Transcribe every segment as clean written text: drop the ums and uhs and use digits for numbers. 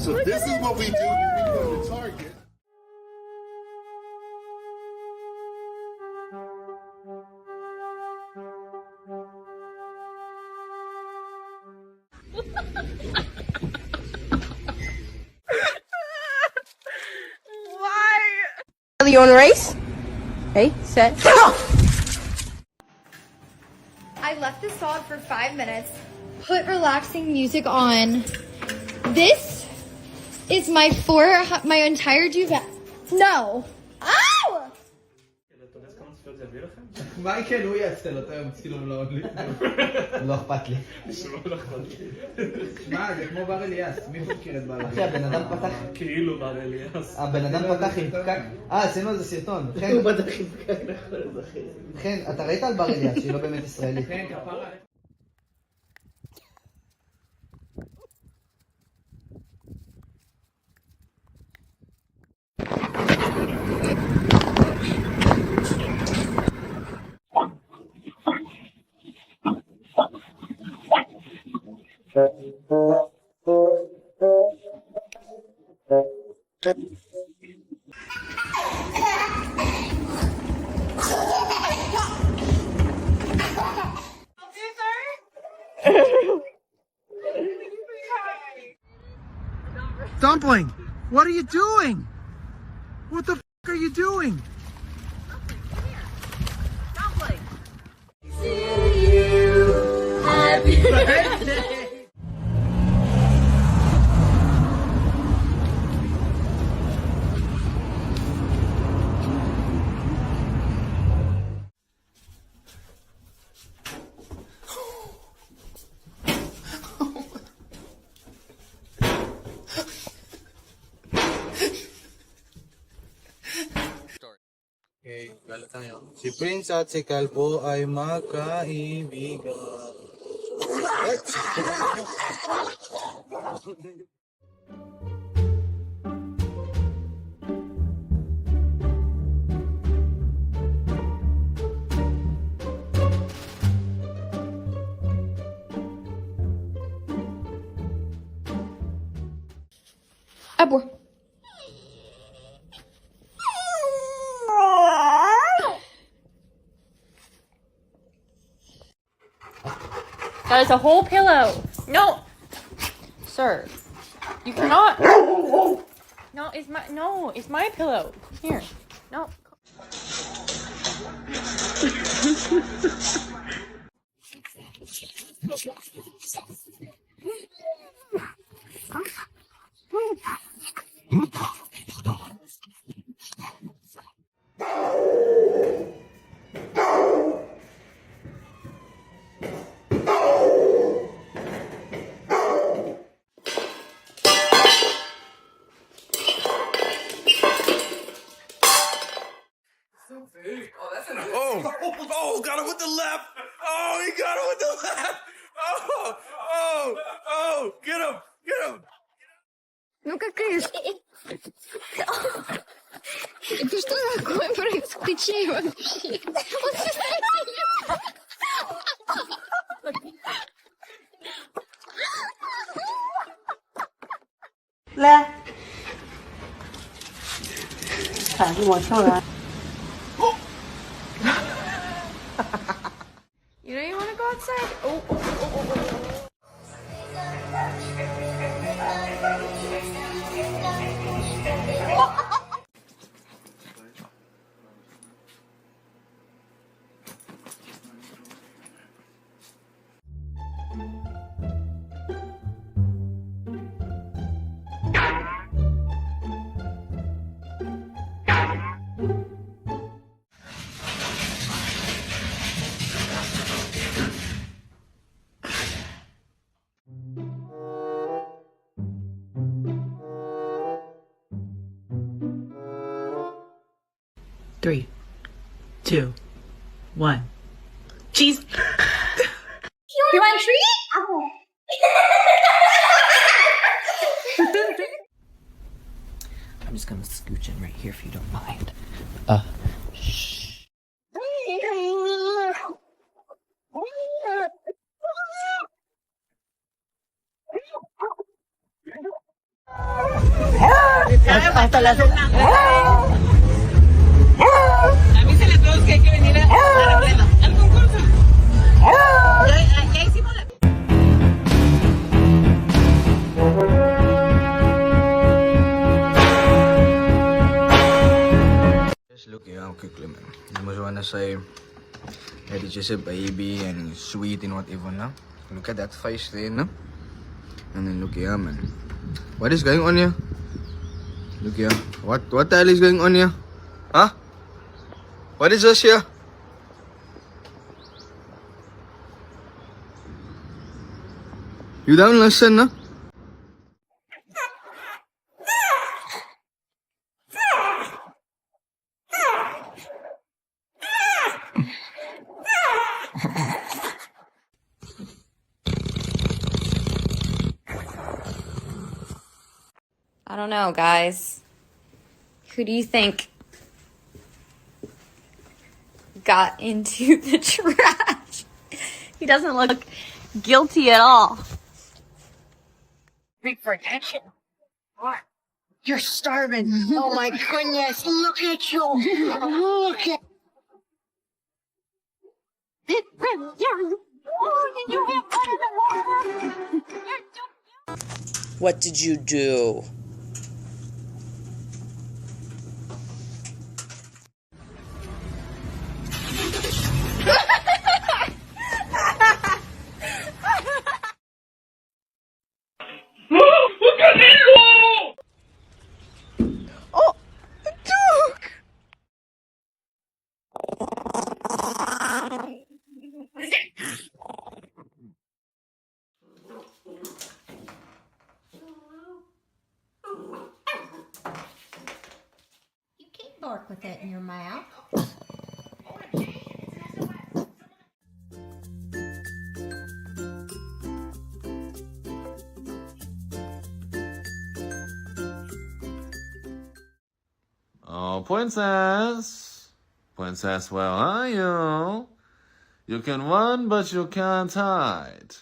So this is what we do when we go to Target. Why? You want to race? Hey, set, go! I left this dog for 5 minutes, put relaxing music on. This is my entire duvet. No. Ow! מייקל, הוא יעשה לו, אתה מצילום לא לא אכפת לי. שמע, זה כמו בר אליאס, מי מכיר את בר אליאס? אחי, הבן אדם פתח... כאילו בר אליאס. הבן אדם פתח עם פקק... עשינו על זה סרטון. הוא פתח עם פקק, נכון, אחי. כן, אתה ראית על בר אליאס, שהיא לא באמת ישראלית. כן, כפרה. Dumpling, what are you doing? What the f are you doing? Dumpling. Happy birthday! Okay, gala tayo. Si Prince at si Calpo ay magkaibigan. Abor. That is a whole pillow. No, sir, you cannot. No, it's my pillow. Here, no. Oh, got it with the left. Oh, he got it with the left. Oh, get him. Ну какая же... Это что такое происходит? Ты чей вообще?来，看我跳完。You know you want to go outside? Oh. Three, 2, 1. Cheese. You want a treat? I'm just gonna scooch in right here if you don't mind. Shh. Hasta las... A mí se le todos que hay que venir al concurso. Ya hicimos la... Just look here how quickly, man. You must wanna say that it's just a baby and it's sweet and whatever, no? Look at that face there, no? And then look here, man. What is going on here? Look here. What the hell is going on here? Huh? What is this here? You don't listen, no? I don't know, guys. Who do you think got into the trash? He doesn't look guilty at all. Big for attention. What? You're starving. Oh my goodness. Look at you. Look at... What did you do? Oh, Duke! You can't bark with that in your mouth. Oh, princess. Princess, where are you? You can run, but you can't hide.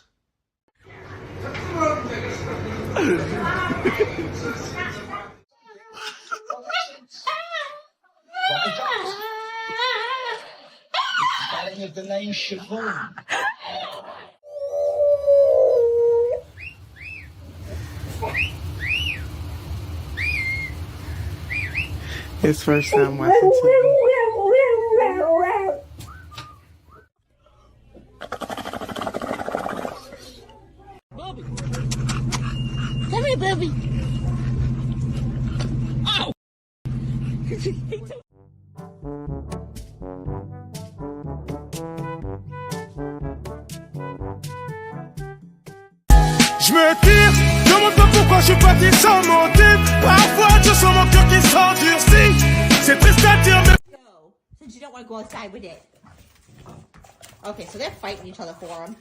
His first time watching TV. Come here, baby. Je me tire, demande pas pourquoi je suis parti sans motif. Parfois je sens mon cœur qui s'endurcit. C'est triste à dire mais... No, since you don't want to go outside with it. Okay, so they're fighting each other for him.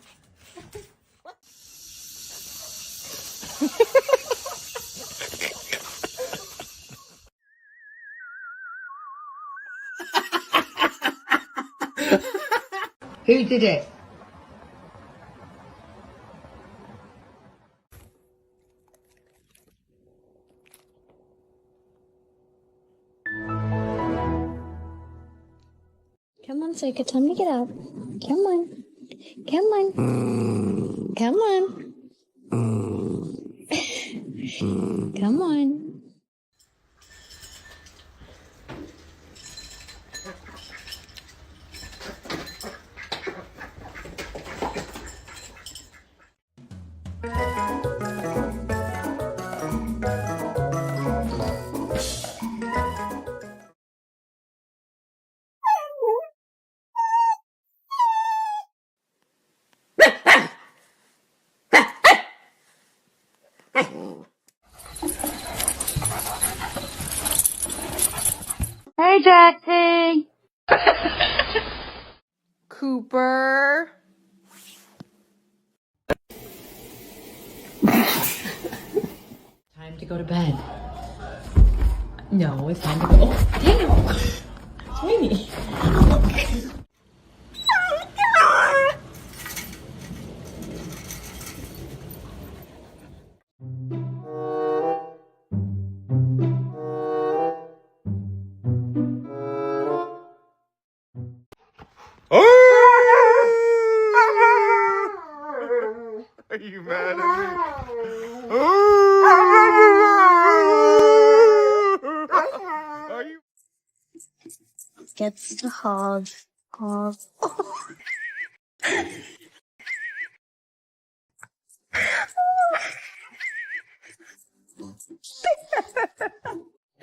Who did it? Come on, Soika, time to get up. Come on. Come on. Come on. Come on. Hey, Jaxie. Cooper. Time to go to bed. No, it's time to go. Oh, damn! Sweeney. you mad at me? Are you? Gets the hog.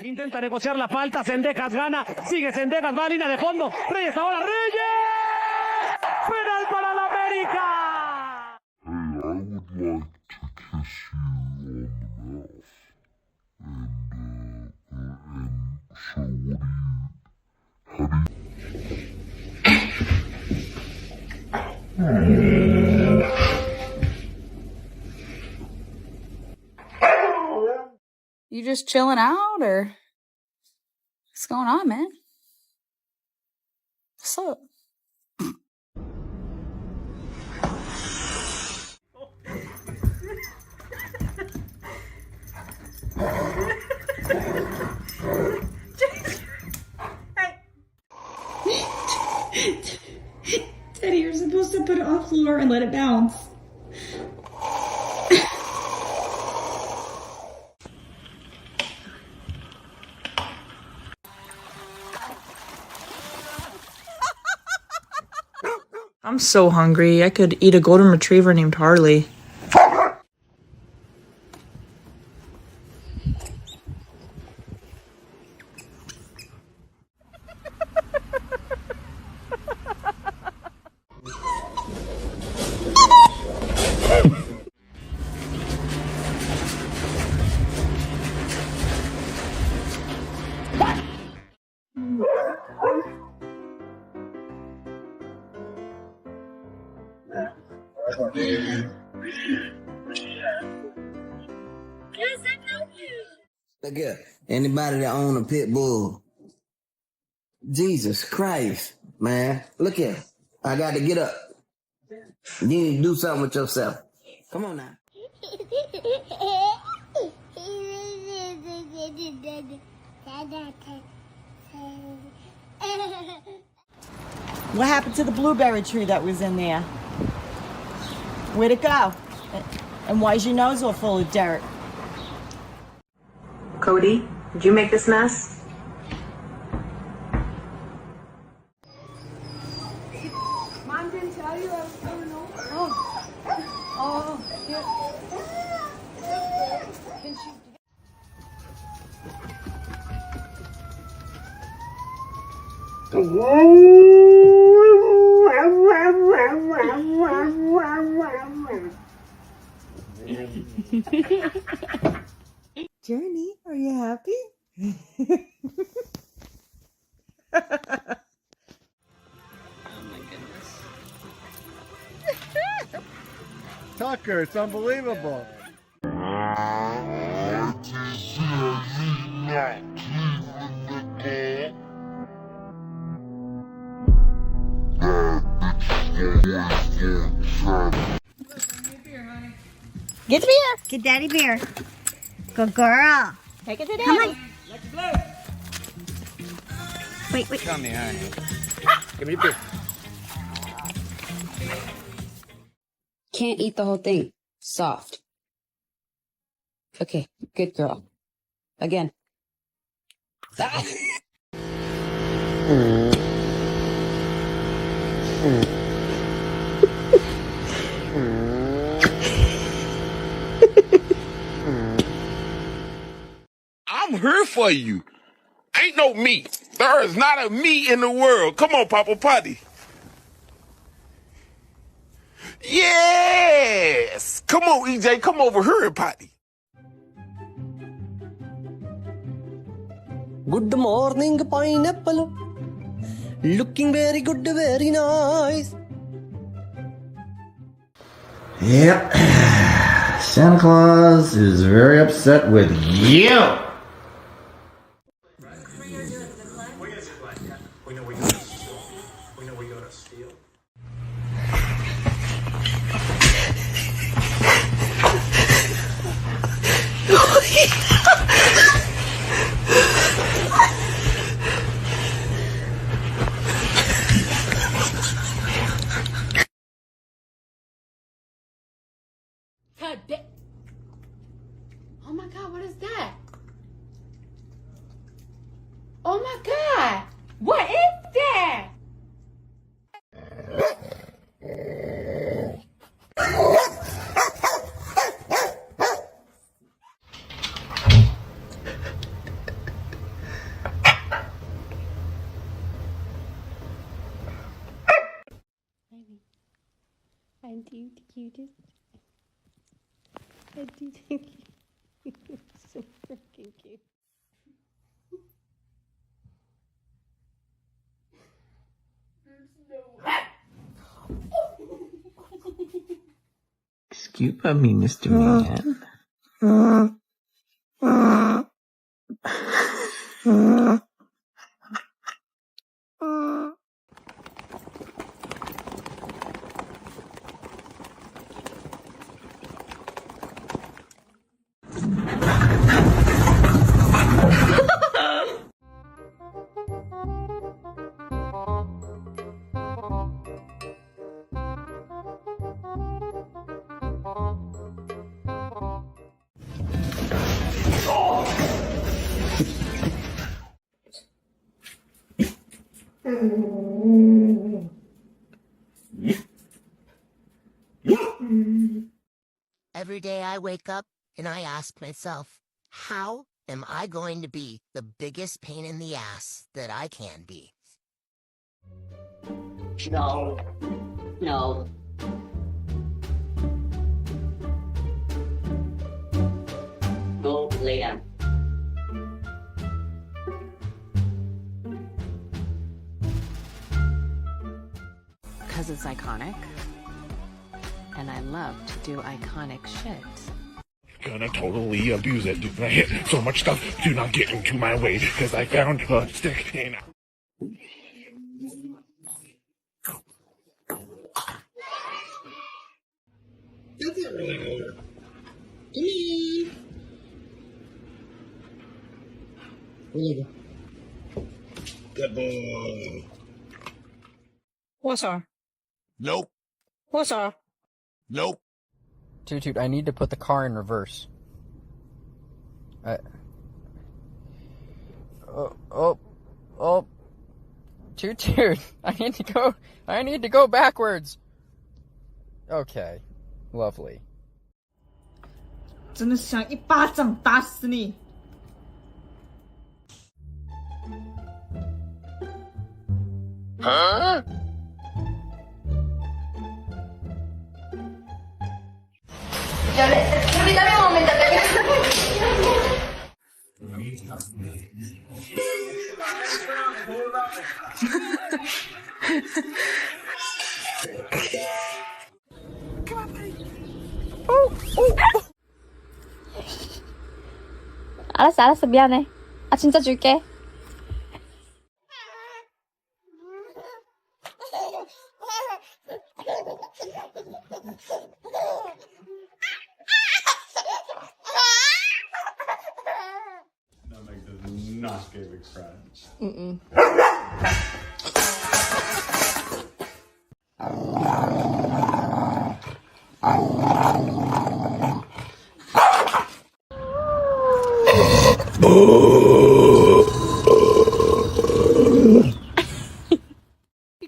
Intenta negociar la falta, Sendejas gana, sigue Sendejas, va a línea de fondo, Reyes ahora, Reyes, penal para la América. Hey, I would like to kiss you on the mouth, You just chilling out, or what's going on, man? What's up? Teddy, you're supposed to put it on the floor and let it bounce. I'm so hungry. I could eat a golden retriever named Harley. Look here, anybody that own a pit bull, Jesus Christ, man. Look here, I got to get up. You need to do something with yourself. Come on now. What happened to the blueberry tree that was in there? Where'd it go? And why is your nose all full of dirt? Cody, did you make this mess? Mom didn't tell you I was coming over? Oh, yeah. Can she... Journey, are you happy? Tucker, it's unbelievable. Get the beer. Get daddy beer. Good girl. Take it to daddy. Come on. Wait. Come here, honey. Give me the beer. Can't eat the whole thing. Soft. Okay, good girl. Again. Ah! I'm here for you. Ain't no me. There is not a me in the world. Come on, Papa Potty. Yes. Come on, EJ. Come over here and potty. Good morning, pineapple. Looking very good, very nice. Yep. Santa Claus is very upset with you. my god, what is that? Oh my god! What is that? I do the cutest. I do think you're so freaking cute. Excuse me, Mr. Man. Every day I wake up and I ask myself, how am I going to be the biggest pain in the ass that I can be? No. No. Go lay down. Because it's iconic. And I love to do iconic shit. Gonna totally abuse it. Do not hit so much stuff. Do not get into my way, because I found a stick in. Good boy. What's up? Nope. What's up? Nope. Toot, I need to put the car in reverse. Toot, I need to go backwards. Okay, lovely. 真的想一巴掌打死你！ Huh? Permítame un momento, 알았어, 미안해. 아, 진짜 줄게. Not give a scratch. You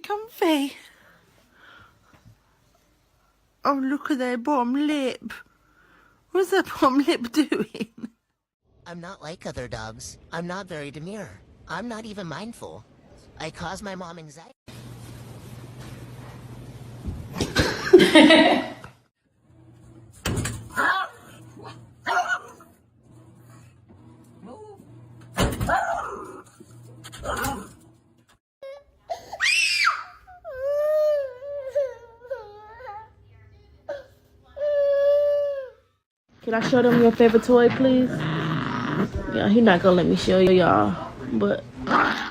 comfy? Oh, look at their bottom lip. What's that bottom lip doing? I'm not like other dogs. I'm not very demure. I'm not even mindful. I cause my mom anxiety. Can I show them your favorite toy, please? Yeah, he's not gonna let me show y'all, but